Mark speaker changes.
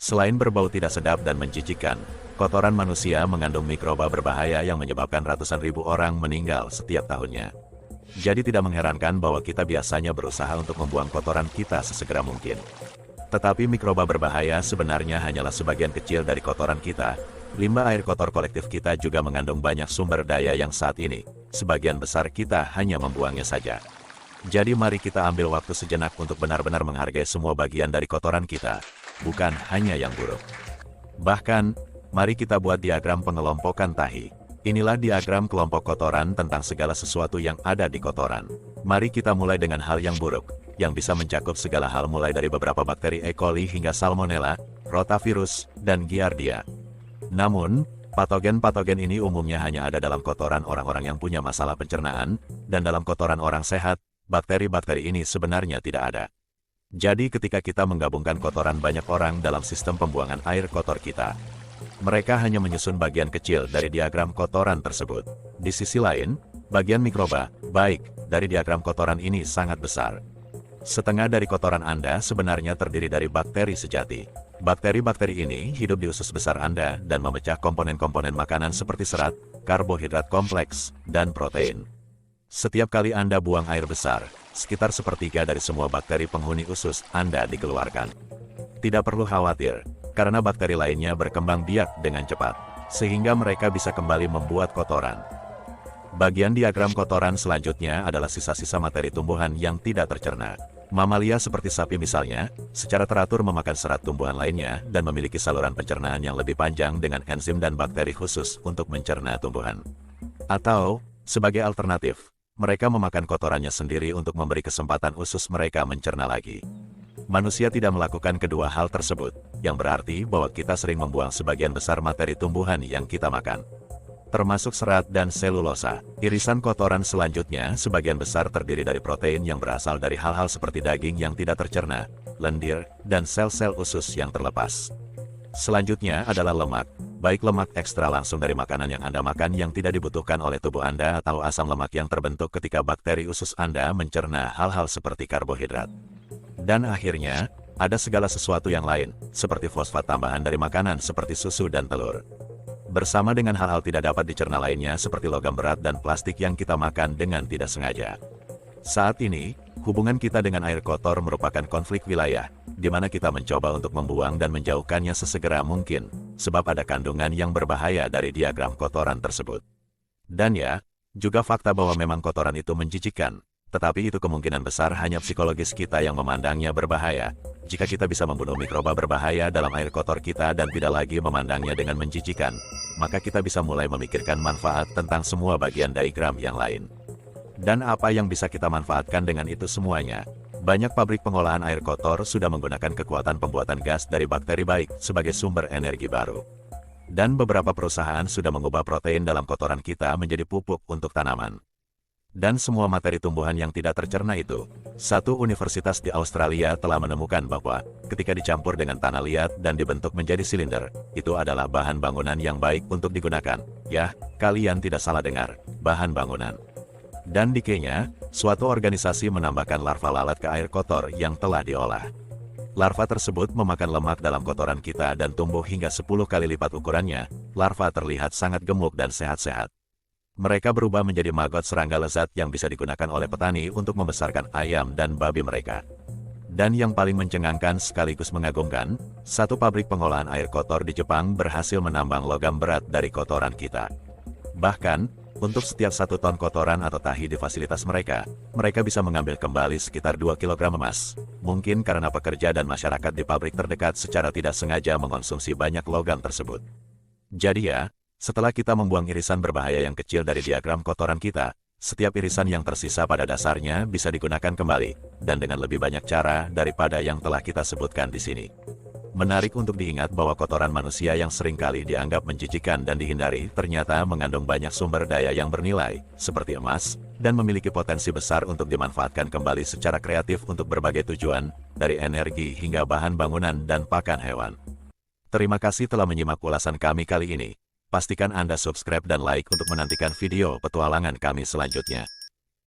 Speaker 1: Selain berbau tidak sedap dan menjijikkan, kotoran manusia mengandung mikroba berbahaya yang menyebabkan ratusan ribu orang meninggal setiap tahunnya. Jadi tidak mengherankan bahwa kita biasanya berusaha untuk membuang kotoran kita sesegera mungkin. Tetapi mikroba berbahaya sebenarnya hanyalah sebagian kecil dari kotoran kita. Limbah air kotor kolektif kita juga mengandung banyak sumber daya yang saat ini, sebagian besar kita hanya membuangnya saja. Jadi mari kita ambil waktu sejenak untuk benar-benar menghargai semua bagian dari kotoran kita, bukan hanya yang buruk. Bahkan, mari kita buat diagram pengelompokan tahi. Inilah diagram kelompok kotoran tentang segala sesuatu yang ada di kotoran. Mari kita mulai dengan hal yang buruk, yang bisa mencakup segala hal mulai dari beberapa bakteri E. coli hingga Salmonella, rotavirus, dan Giardia. Namun, patogen-patogen ini umumnya hanya ada dalam kotoran orang-orang yang punya masalah pencernaan, dan dalam kotoran orang sehat, bakteri-bakteri ini sebenarnya tidak ada. Jadi ketika kita menggabungkan kotoran banyak orang dalam sistem pembuangan air kotor kita, mereka hanya menyusun bagian kecil dari diagram kotoran tersebut. Di sisi lain, bagian mikroba, baik, dari diagram kotoran ini sangat besar. Setengah dari kotoran Anda sebenarnya terdiri dari bakteri sejati. Bakteri-bakteri ini hidup di usus besar Anda dan memecah komponen-komponen makanan seperti serat, karbohidrat kompleks, dan protein. Setiap kali Anda buang air besar, sekitar sepertiga dari semua bakteri penghuni usus Anda dikeluarkan. Tidak perlu khawatir, karena bakteri lainnya berkembang biak dengan cepat, sehingga mereka bisa kembali membuat kotoran. Bagian diagram kotoran selanjutnya adalah sisa-sisa materi tumbuhan yang tidak tercerna. Mamalia seperti sapi misalnya, secara teratur memakan serat tumbuhan lainnya dan memiliki saluran pencernaan yang lebih panjang dengan enzim dan bakteri khusus untuk mencerna tumbuhan. Atau, sebagai alternatif, mereka memakan kotorannya sendiri untuk memberi kesempatan usus mereka mencerna lagi. Manusia tidak melakukan kedua hal tersebut, yang berarti bahwa kita sering membuang sebagian besar materi tumbuhan yang kita makan, termasuk serat dan selulosa. Irisan kotoran selanjutnya sebagian besar terdiri dari protein yang berasal dari hal-hal seperti daging yang tidak tercerna, lendir, dan sel-sel usus yang terlepas. Selanjutnya adalah lemak, baik lemak ekstra langsung dari makanan yang Anda makan yang tidak dibutuhkan oleh tubuh Anda atau asam lemak yang terbentuk ketika bakteri usus Anda mencerna hal-hal seperti karbohidrat. Dan akhirnya, ada segala sesuatu yang lain, seperti fosfat tambahan dari makanan seperti susu dan telur. Bersama dengan hal-hal tidak dapat dicerna lainnya seperti logam berat dan plastik yang kita makan dengan tidak sengaja. Saat ini, hubungan kita dengan air kotor merupakan konflik wilayah, di mana kita mencoba untuk membuang dan menjauhkannya sesegera mungkin, sebab ada kandungan yang berbahaya dari diagram kotoran tersebut. Dan ya, juga fakta bahwa memang kotoran itu menjijikkan, tetapi itu kemungkinan besar hanya psikologis kita yang memandangnya berbahaya. Jika kita bisa membunuh mikroba berbahaya dalam air kotor kita dan tidak lagi memandangnya dengan menjijikan, maka kita bisa mulai memikirkan manfaat tentang semua bagian diagram yang lain. Dan apa yang bisa kita manfaatkan dengan itu semuanya? Banyak pabrik pengolahan air kotor sudah menggunakan kekuatan pembuatan gas dari bakteri baik sebagai sumber energi baru. Dan beberapa perusahaan sudah mengubah protein dalam kotoran kita menjadi pupuk untuk tanaman. Dan semua materi tumbuhan yang tidak tercerna itu, satu universitas di Australia telah menemukan bahwa, ketika dicampur dengan tanah liat dan dibentuk menjadi silinder, itu adalah bahan bangunan yang baik untuk digunakan. Ya, kalian tidak salah dengar, bahan bangunan. Dan di Kenya, suatu organisasi menambahkan larva lalat ke air kotor yang telah diolah. Larva tersebut memakan lemak dalam kotoran kita dan tumbuh hingga 10 kali lipat ukurannya. Larva terlihat sangat gemuk dan sehat-sehat. Mereka berubah menjadi maggot serangga lezat yang bisa digunakan oleh petani untuk membesarkan ayam dan babi mereka. Dan yang paling mencengangkan sekaligus mengagumkan, satu pabrik pengolahan air kotor di Jepang berhasil menambang logam berat dari kotoran kita. Bahkan, untuk setiap 1 ton kotoran atau tahi di fasilitas mereka, mereka bisa mengambil kembali sekitar 2 kg emas. Mungkin karena pekerja dan masyarakat di pabrik terdekat secara tidak sengaja mengonsumsi banyak logam tersebut. Jadi ya, setelah kita membuang irisan berbahaya yang kecil dari diagram kotoran kita, setiap irisan yang tersisa pada dasarnya bisa digunakan kembali, dan dengan lebih banyak cara daripada yang telah kita sebutkan di sini. Menarik untuk diingat bahwa kotoran manusia yang seringkali dianggap menjijikan dan dihindari ternyata mengandung banyak sumber daya yang bernilai, seperti emas, dan memiliki potensi besar untuk dimanfaatkan kembali secara kreatif untuk berbagai tujuan, dari energi hingga bahan bangunan dan pakan hewan. Terima kasih telah menyimak ulasan kami kali ini. Pastikan Anda subscribe dan like untuk menantikan video petualangan kami selanjutnya.